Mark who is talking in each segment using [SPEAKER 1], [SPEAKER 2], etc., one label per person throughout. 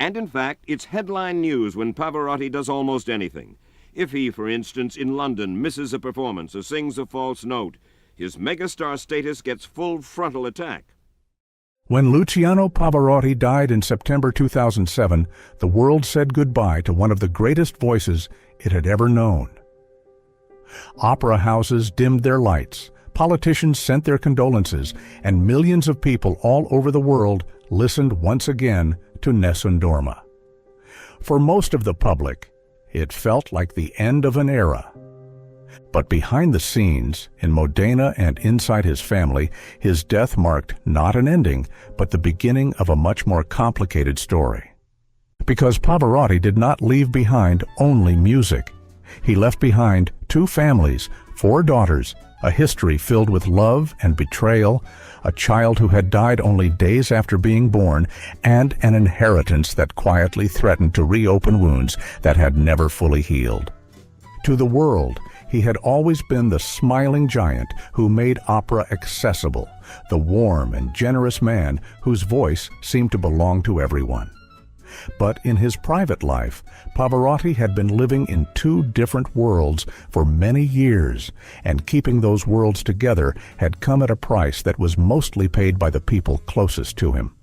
[SPEAKER 1] And in fact, it's headline news when Pavarotti does almost anything. If he, for instance, in London misses a performance or sings a false note, his megastar status gets full frontal attack.
[SPEAKER 2] When Luciano Pavarotti died in September 2007, the world said goodbye to one of the greatest voices it had ever known. Opera houses dimmed their lights, politicians sent their condolences, and millions of people all over the world listened once again to Nessun Dorma. For most of the public, it felt like the end of an era. But behind the scenes, in Modena and inside his family, his death marked not an ending, but the beginning of a much more complicated story. Because Pavarotti did not leave behind only music. He left behind 2 families, 4 daughters, a history filled with love and betrayal, a child who had died only days after being born, and an inheritance that quietly threatened to reopen wounds that had never fully healed. To the world, he had always been the smiling giant who made opera accessible, the warm and generous man whose voice seemed to belong to everyone. But in his private life, Pavarotti had been living in 2 different worlds for many years, and keeping those worlds together had come at a price that was mostly paid by the people closest to him.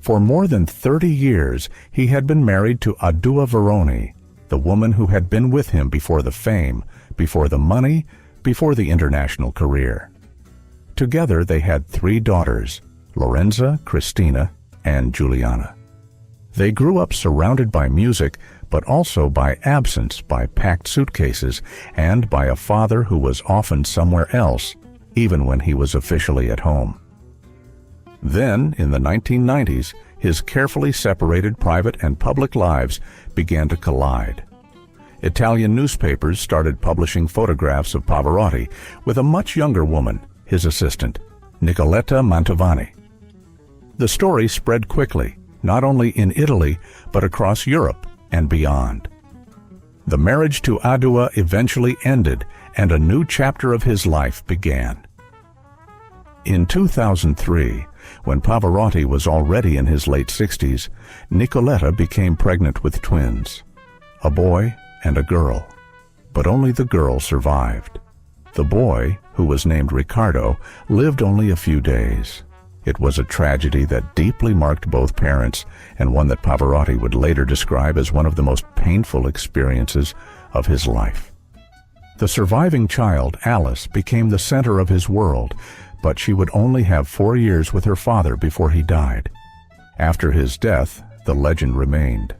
[SPEAKER 2] For more than 30 years, he had been married to Adua Veroni, the woman who had been with him before the fame, before the money, before the international career. Together they had 3 daughters, Lorenza, Cristina, and Giuliana. They grew up surrounded by music, but also by absence, by packed suitcases, and by a father who was often somewhere else, even when he was officially at home. Then, in the 1990s, his carefully separated private and public lives began to collide. Italian newspapers started publishing photographs of Pavarotti with a much younger woman, his assistant, Nicoletta Mantovani. The story spread quickly, not only in Italy, but across Europe and beyond. The marriage to Adua eventually ended, and a new chapter of his life began. In 2003, when Pavarotti was already in his late 60s, Nicoletta became pregnant with twins, a boy and a girl. But only the girl survived. The boy, who was named Riccardo, lived only a few days. It was a tragedy that deeply marked both parents, and one that Pavarotti would later describe as one of the most painful experiences of his life. The surviving child, Alice, became the center of his world, but she would only have 4 years with her father before he died. After his death, the legend remained.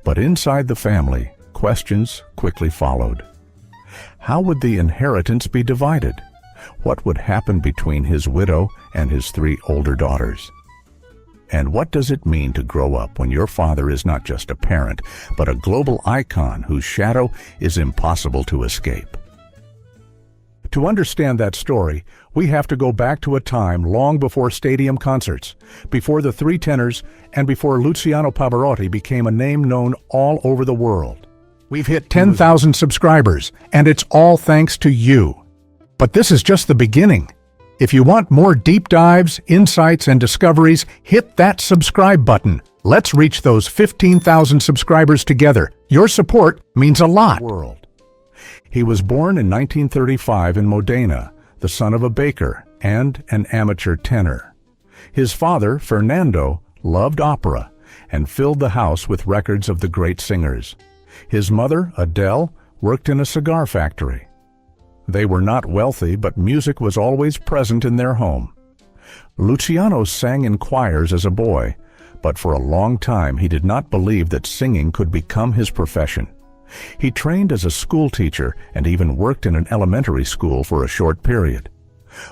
[SPEAKER 2] But inside the family, questions quickly followed. How would the inheritance be divided? What would happen between his widow and his 3 older daughters? And what does it mean to grow up when your father is not just a parent, but a global icon whose shadow is impossible to escape? To understand that story, we have to go back to a time long before stadium concerts, before the 3 tenors, and before Luciano Pavarotti became a name known all over the world. We've hit 10,000 subscribers, and it's all thanks to you. But this is just the beginning. If you want more deep dives, insights, and discoveries, hit that subscribe button. Let's reach those 15,000 subscribers together. Your support means a lot. He was born in 1935 in Modena, the son of a baker and an amateur tenor. His father, Fernando, loved opera and filled the house with records of the great singers. His mother, Adele, worked in a cigar factory. They were not wealthy, but music was always present in their home. Luciano sang in choirs as a boy, but for a long time he did not believe that singing could become his profession. He trained as a school teacher and even worked in an elementary school for a short period.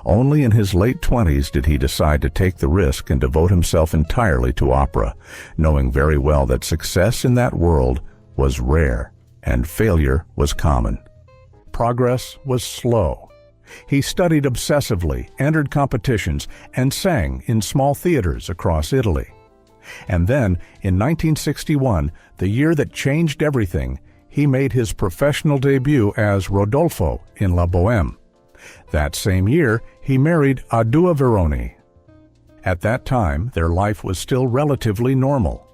[SPEAKER 2] Only in his late 20s did he decide to take the risk and devote himself entirely to opera, knowing very well that success in that world was rare and failure was common. Progress was slow. He studied obsessively, entered competitions, and sang in small theaters across Italy. And then, in 1961, the year that changed everything, he made his professional debut as Rodolfo in La Bohème. That same year, he married Adua Veroni. At that time, their life was still relatively normal.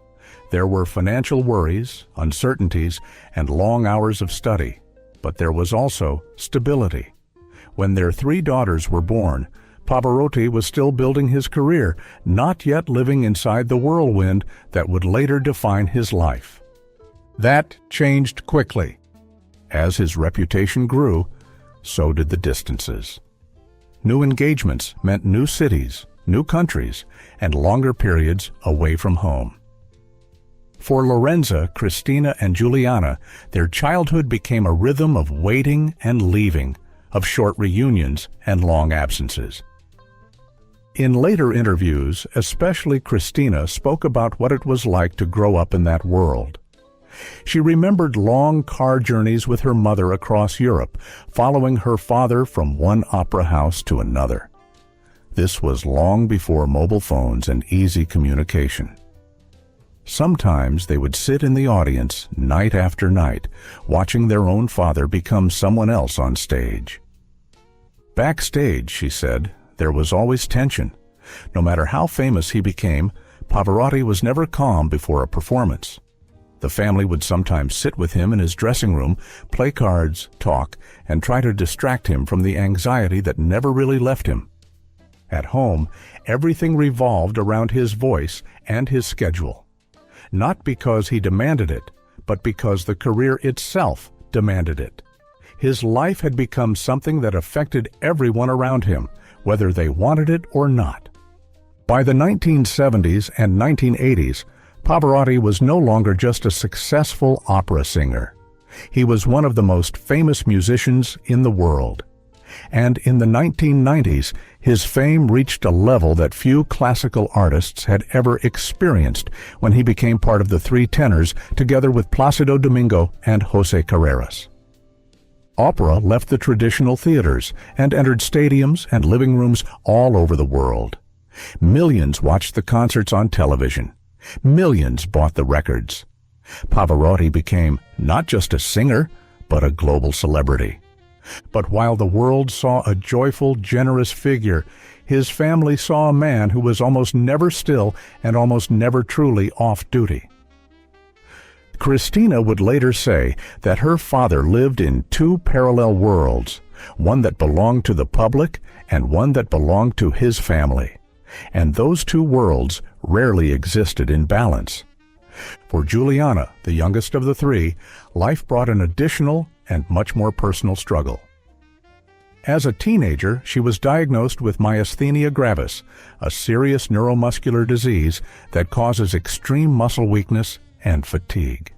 [SPEAKER 2] There were financial worries, uncertainties, and long hours of study, but there was also stability. When their 3 daughters were born, Pavarotti was still building his career, not yet living inside the whirlwind that would later define his life. That changed quickly. As his reputation grew, so did the distances. New engagements meant new cities, new countries, and longer periods away from home. For Lorenza, Christina, and Giuliana, their childhood became a rhythm of waiting and leaving, of short reunions and long absences. In later interviews, especially Christina spoke about what it was like to grow up in that world. She remembered long car journeys with her mother across Europe, following her father from one opera house to another. This was long before mobile phones and easy communication. Sometimes they would sit in the audience night after night, watching their own father become someone else on stage. Backstage, she said, there was always tension. No matter how famous he became, Pavarotti was never calm before a performance. The family would sometimes sit with him in his dressing room, play cards, talk, and try to distract him from the anxiety that never really left him. At home, everything revolved around his voice and his schedule. Not because he demanded it, but because the career itself demanded it. His life had become something that affected everyone around him, whether they wanted it or not. By the 1970s and 1980s, Pavarotti was no longer just a successful opera singer. He was one of the most famous musicians in the world. And in the 1990s, his fame reached a level that few classical artists had ever experienced when he became part of the 3 tenors together with Plácido Domingo and José Carreras. Opera left the traditional theaters and entered stadiums and living rooms all over the world. Millions watched the concerts on television. Millions bought the records. Pavarotti became not just a singer, but a global celebrity. But while the world saw a joyful, generous figure, his family saw a man who was almost never still and almost never truly off duty. Christina would later say that her father lived in 2 parallel worlds, one that belonged to the public and one that belonged to his family. And those 2 worlds rarely existed in balance. For Giuliana, the youngest of the 3, life brought an additional and much more personal struggle. As a teenager, she was diagnosed with myasthenia gravis, a serious neuromuscular disease that causes extreme muscle weakness and fatigue.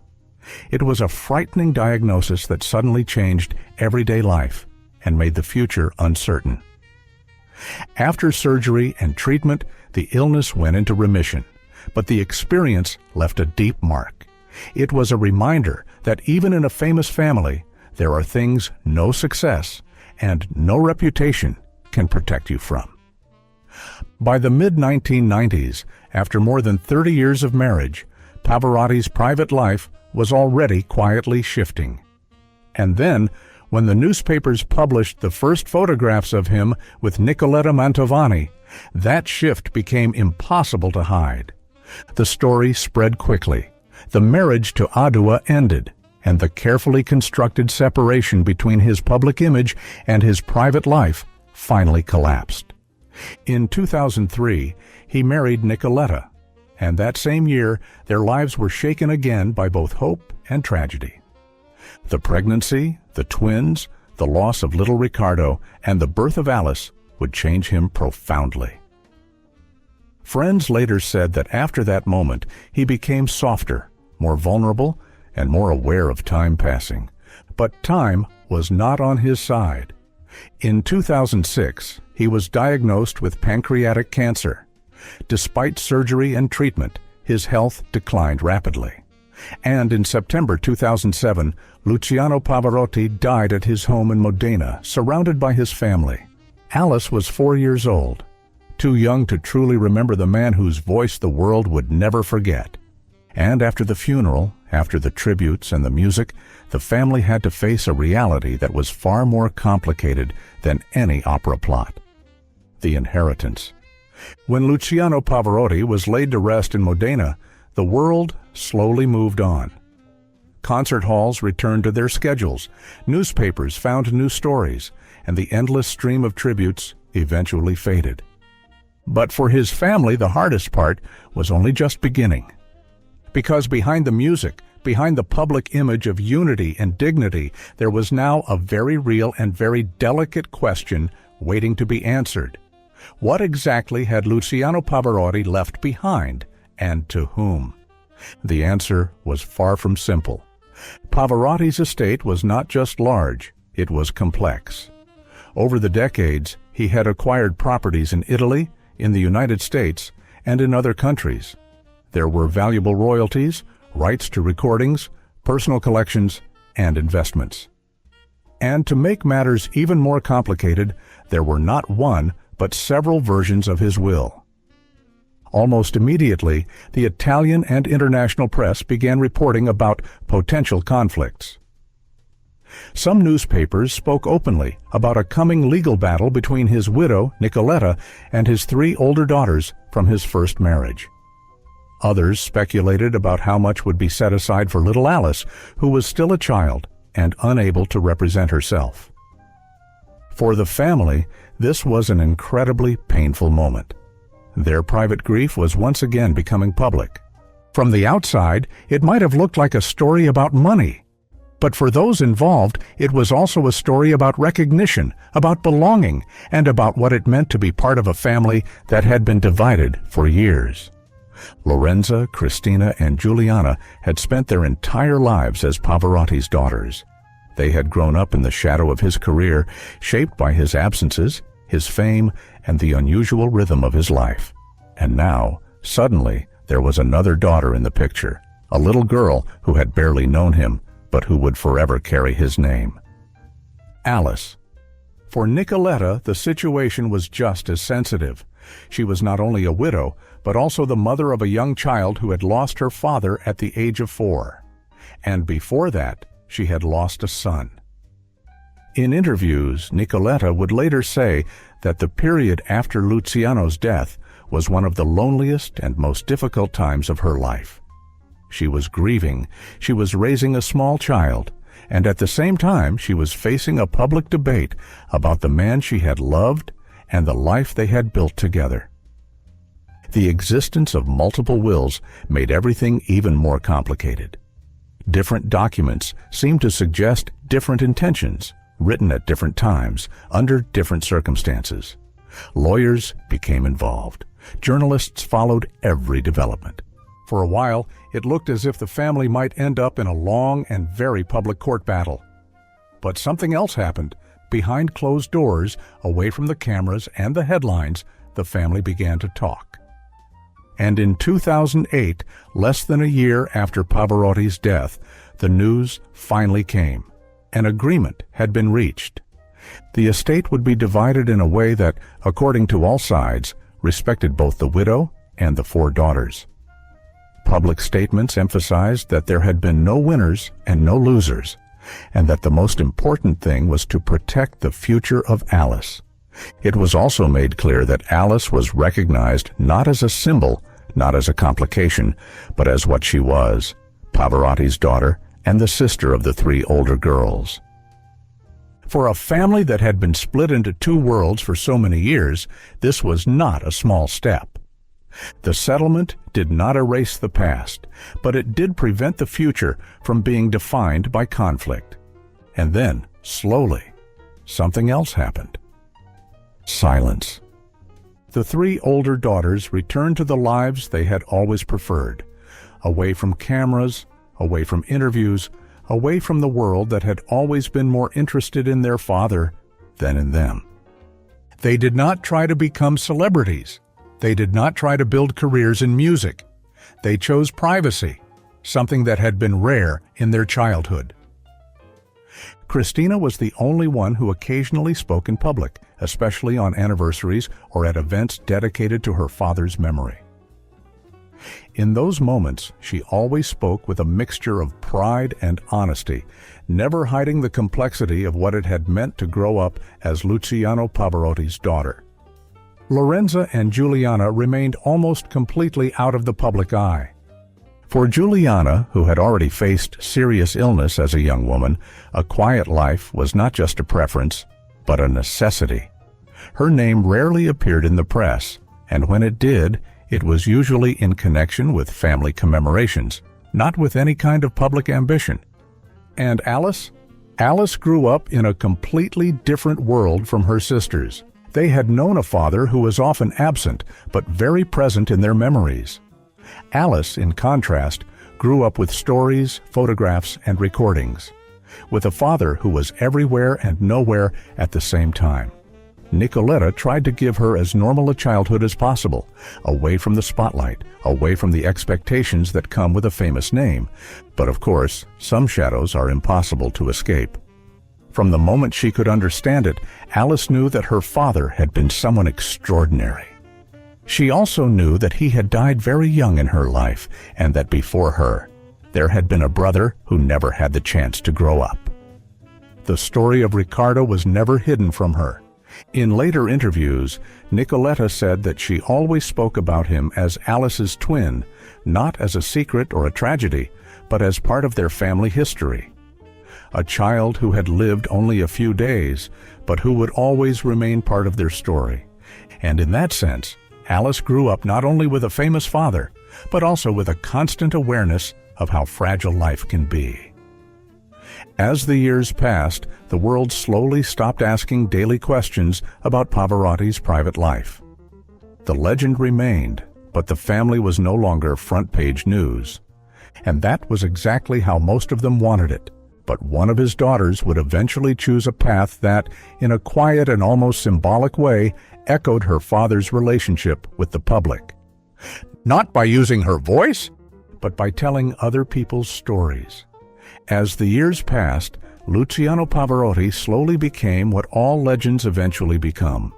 [SPEAKER 2] It was a frightening diagnosis that suddenly changed everyday life and made the future uncertain. After surgery and treatment, the illness went into remission, but the experience left a deep mark. It was a reminder that even in a famous family, there are things no success and no reputation can protect you from. By the mid-1990s, after more than 30 years of marriage, Pavarotti's private life was already quietly shifting. And then, when the newspapers published the first photographs of him with Nicoletta Mantovani, that shift became impossible to hide. The story spread quickly. The marriage to Adua ended, and the carefully constructed separation between his public image and his private life finally collapsed. In 2003, he married Nicoletta, and that same year, their lives were shaken again by both hope and tragedy. The pregnancy, the twins, the loss of little Ricardo, and the birth of Alice would change him profoundly. Friends later said that after that moment, he became softer, more vulnerable, and more aware of time passing. But time was not on his side. In 2006, he was diagnosed with pancreatic cancer. Despite surgery and treatment, his health declined rapidly. And in September 2007, Luciano Pavarotti died at his home in Modena, surrounded by his family. Alice was 4 years old, too young to truly remember the man whose voice the world would never forget. And after the funeral, after the tributes and the music, the family had to face a reality that was far more complicated than any opera plot: the inheritance. When Luciano Pavarotti was laid to rest in Modena, the world slowly moved on. Concert halls returned to their schedules, newspapers found new stories, and the endless stream of tributes eventually faded. But for his family, the hardest part was only just beginning. Because behind the music, behind the public image of unity and dignity, there was now a very real and very delicate question waiting to be answered. What exactly had Luciano Pavarotti left behind, and to whom? The answer was far from simple. Pavarotti's estate was not just large, it was complex. Over the decades, he had acquired properties in Italy, in the United States, and in other countries. There were valuable royalties, rights to recordings, personal collections, and investments. And to make matters even more complicated, there were not one, but several versions of his will. Almost immediately, the Italian and international press began reporting about potential conflicts. Some newspapers spoke openly about a coming legal battle between his widow, Nicoletta, and his 3 older daughters from his first marriage. Others speculated about how much would be set aside for little Alice, who was still a child and unable to represent herself. For the family, this was an incredibly painful moment. Their private grief was once again becoming public. From the outside, it might have looked like a story about money. But for those involved, it was also a story about recognition, about belonging, and about what it meant to be part of a family that had been divided for years. Lorenza, Cristina, and Giuliana had spent their entire lives as Pavarotti's daughters. They had grown up in the shadow of his career, shaped by his absences, his fame, and the unusual rhythm of his life. And now, suddenly, there was another daughter in the picture, a little girl who had barely known him, but who would forever carry his name. Alice. For Nicoletta, the situation was just as sensitive. She was not only a widow, but also the mother of a young child who had lost her father at the age of 4. And before that, she had lost a son. In interviews, Nicoletta would later say that the period after Luciano's death was one of the loneliest and most difficult times of her life. She was grieving, she was raising a small child, and at the same time she was facing a public debate about the man she had loved and the life they had built together. The existence of multiple wills made everything even more complicated. Different documents seemed to suggest different intentions, written at different times, under different circumstances. Lawyers became involved. Journalists followed every development. For a while, it looked as if the family might end up in a long and very public court battle. But something else happened. Behind closed doors, away from the cameras and the headlines, the family began to talk. And in 2008, less than a year after Pavarotti's death, the news finally came. An agreement had been reached. The estate would be divided in a way that, according to all sides, respected both the widow and the 4 daughters. Public statements emphasized that there had been no winners and no losers, and that the most important thing was to protect the future of Alice. It was also made clear that Alice was recognized not as a symbol, not as a complication, but as what she was, Pavarotti's daughter and the sister of the 3 older girls. For a family that had been split into 2 worlds for so many years, this was not a small step. The settlement did not erase the past, but it did prevent the future from being defined by conflict. And then, slowly, something else happened. Silence. The 3 older daughters returned to the lives they had always preferred, away from cameras, away from interviews, away from the world that had always been more interested in their father than in them. They did not try to become celebrities. They did not try to build careers in music. They chose privacy, something that had been rare in their childhood. Cristina was the only one who occasionally spoke in public, especially on anniversaries or at events dedicated to her father's memory. In those moments, she always spoke with a mixture of pride and honesty, never hiding the complexity of what it had meant to grow up as Luciano Pavarotti's daughter. Lorenza and Giuliana remained almost completely out of the public eye. For Juliana, who had already faced serious illness as a young woman, a quiet life was not just a preference, but a necessity. Her name rarely appeared in the press, and when it did, it was usually in connection with family commemorations, not with any kind of public ambition. And Alice? Alice grew up in a completely different world from her sisters. They had known a father who was often absent, but very present in their memories. Alice, in contrast, grew up with stories, photographs, and recordings, with a father who was everywhere and nowhere at the same time. Nicoletta tried to give her as normal a childhood as possible, away from the spotlight, away from the expectations that come with a famous name. But of course, some shadows are impossible to escape. From the moment she could understand it, Alice knew that her father had been someone extraordinary. She also knew that he had died very young in her life, and that before her, there had been a brother who never had the chance to grow up. The story of Ricardo was never hidden from her. In later interviews, Nicoletta said that she always spoke about him as Alice's twin, not as a secret or a tragedy, but as part of their family history. A child who had lived only a few days, but who would always remain part of their story. And in that sense, Alice grew up not only with a famous father, but also with a constant awareness of how fragile life can be. As the years passed, the world slowly stopped asking daily questions about Pavarotti's private life. The legend remained, but the family was no longer front-page news. And that was exactly how most of them wanted it. But one of his daughters would eventually choose a path that, in a quiet and almost symbolic way, echoed her father's relationship with the public. Not by using her voice, but by telling other people's stories. As the years passed, Luciano Pavarotti slowly became what all legends eventually become,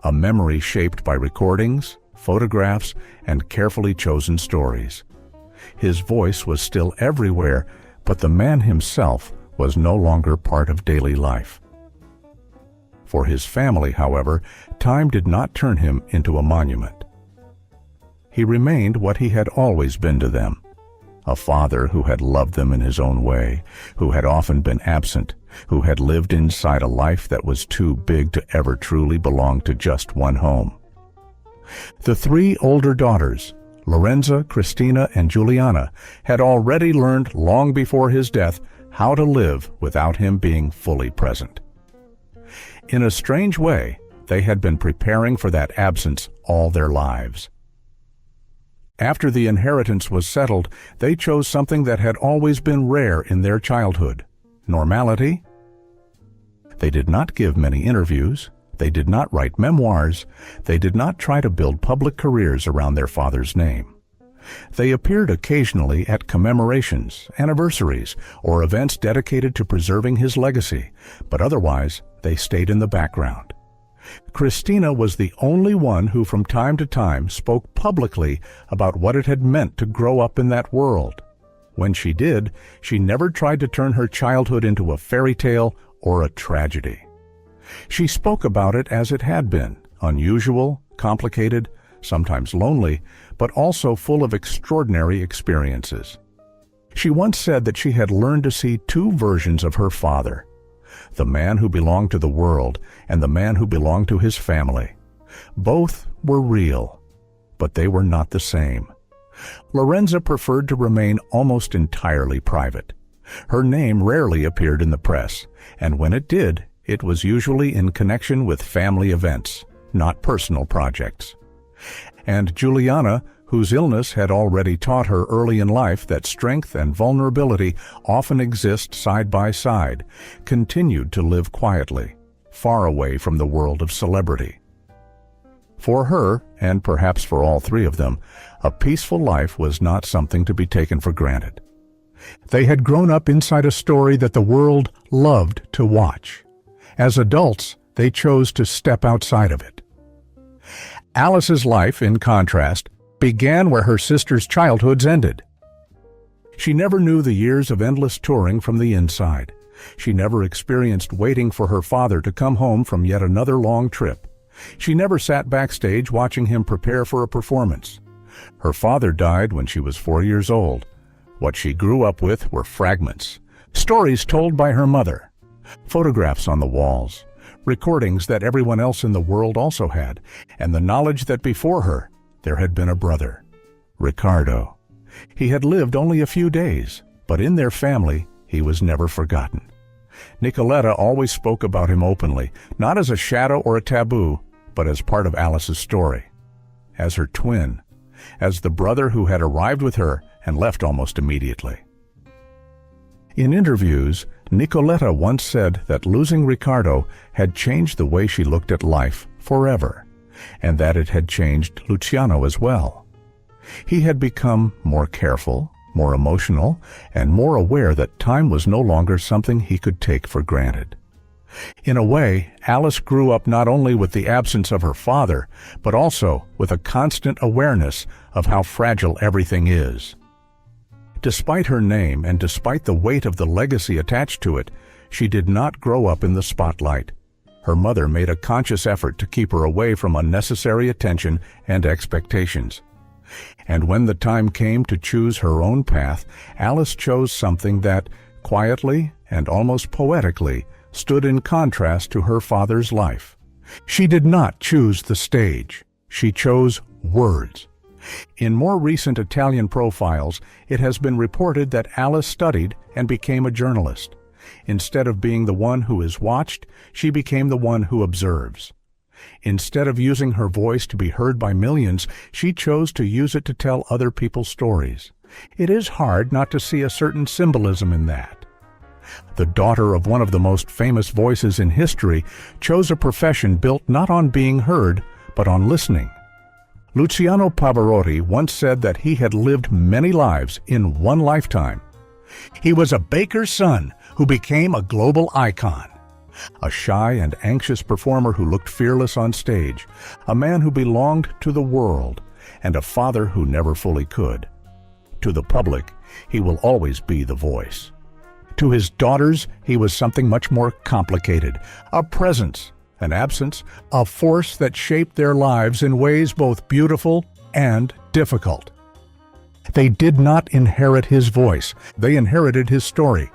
[SPEAKER 2] a memory shaped by recordings, photographs, and carefully chosen stories. His voice was still everywhere, but the man himself was no longer part of daily life. For his family, however, time did not turn him into a monument. He remained what he had always been to them, a father who had loved them in his own way, who had often been absent, who had lived inside a life that was too big to ever truly belong to just one home. The three older daughters, Lorenza, Cristina, and Juliana, had already learned long before his death how to live without him being fully present. In a strange way, they had been preparing for that absence all their lives. After the inheritance was settled, they chose something that had always been rare in their childhood: normality. They did not give many interviews. They did not write memoirs. They did not try to build public careers around their father's name. They appeared occasionally at commemorations, anniversaries, or events dedicated to preserving his legacy, but otherwise they stayed in the background. Cristina was the only one who from time to time spoke publicly about what it had meant to grow up in that world. When she did, she never tried to turn her childhood into a fairy tale or a tragedy. She spoke about it as it had been, unusual, complicated, sometimes lonely, but also full of extraordinary experiences. She once said that she had learned to see two versions of her father: the man who belonged to the world and the man who belonged to his family. Both were real, but they were not the same. Lorenza preferred to remain almost entirely private. Her name rarely appeared in the press, and when it did, it was usually in connection with family events, not personal projects. And Juliana, whose illness had already taught her early in life that strength and vulnerability often exist side by side, continued to live quietly, far away from the world of celebrity. For her, and perhaps for all three of them, a peaceful life was not something to be taken for granted. They had grown up inside a story that the world loved to watch. As adults, they chose to step outside of it. Alice's life, in contrast, began where her sisters' childhoods ended. She never knew the years of endless touring from the inside. She never experienced waiting for her father to come home from yet another long trip. She never sat backstage watching him prepare for a performance. Her father died when she was 4 years old, What she grew up with were fragments, stories told by her mother, photographs on the walls, recordings that everyone else in the world also had, and the knowledge that before her there had been a brother, Ricardo. He had lived only a few days, but in their family he was never forgotten. Nicoletta always spoke about him openly, not as a shadow or a taboo, but as part of Alice's story, as her twin, as the brother who had arrived with her and left almost immediately. In interviews, Nicoletta once said that losing Ricardo had changed the way she looked at life forever, and that it had changed Luciano as well. He had become more careful, more emotional, and more aware that time was no longer something he could take for granted. In a way, Alice grew up not only with the absence of her father, but also with a constant awareness of how fragile everything is. Despite her name and despite the weight of the legacy attached to it, she did not grow up in the spotlight. Her mother made a conscious effort to keep her away from unnecessary attention and expectations. And when the time came to choose her own path, Alice chose something that, quietly and almost poetically, stood in contrast to her father's life. She did not choose the stage. She chose words. In more recent Italian profiles, it has been reported that Alice studied and became a journalist. Instead of being the one who is watched, she became the one who observes. Instead of using her voice to be heard by millions, she chose to use it to tell other people's stories. It is hard not to see a certain symbolism in that. The daughter of one of the most famous voices in history chose a profession built not on being heard, but on listening. Luciano Pavarotti once said that he had lived many lives in one lifetime. He was a baker's son who became a global icon. A shy and anxious performer who looked fearless on stage, a man who belonged to the world, and a father who never fully could. To the public, he will always be the voice. To his daughters, he was something much more complicated, a presence, an absence, a force that shaped their lives in ways both beautiful and difficult. They did not inherit his voice, they inherited his story.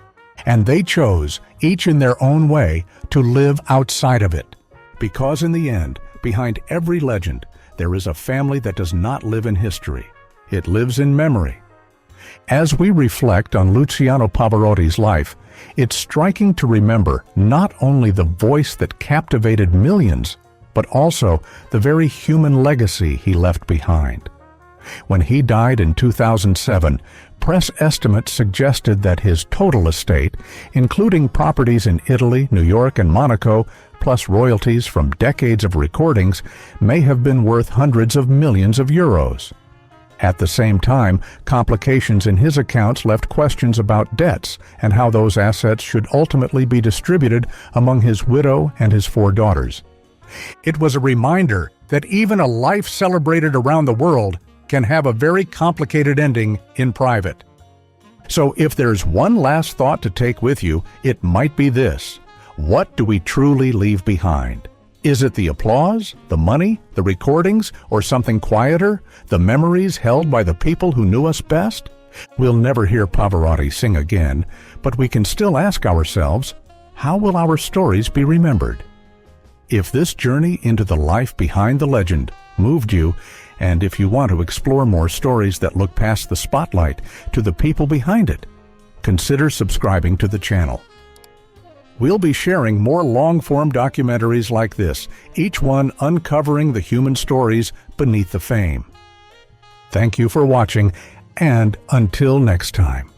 [SPEAKER 2] And they chose, each in their own way, to live outside of it. Because in the end, behind every legend, there is a family that does not live in history. It lives in memory. As we reflect on Luciano Pavarotti's life, it's striking to remember not only the voice that captivated millions, but also the very human legacy he left behind. When he died in 2007, press estimates suggested that his total estate, including properties in Italy, New York, and Monaco, plus royalties from decades of recordings, may have been worth hundreds of millions of euros. At the same time, complications in his accounts left questions about debts and how those assets should ultimately be distributed among his widow and his 4 daughters. It was a reminder that even a life celebrated around the world can have a very complicated ending in private. So if there's one last thought to take with you, it might be this: what do we truly leave behind? Is it the applause, the money, the recordings, or something quieter, the memories held by the people who knew us best? We'll never hear Pavarotti sing again, but we can still ask ourselves, how will our stories be remembered? If this journey into the life behind the legend moved you, and if you want to explore more stories that look past the spotlight to the people behind it, consider subscribing to the channel. We'll be sharing more long-form documentaries like this, each one uncovering the human stories beneath the fame. Thank you for watching, and until next time.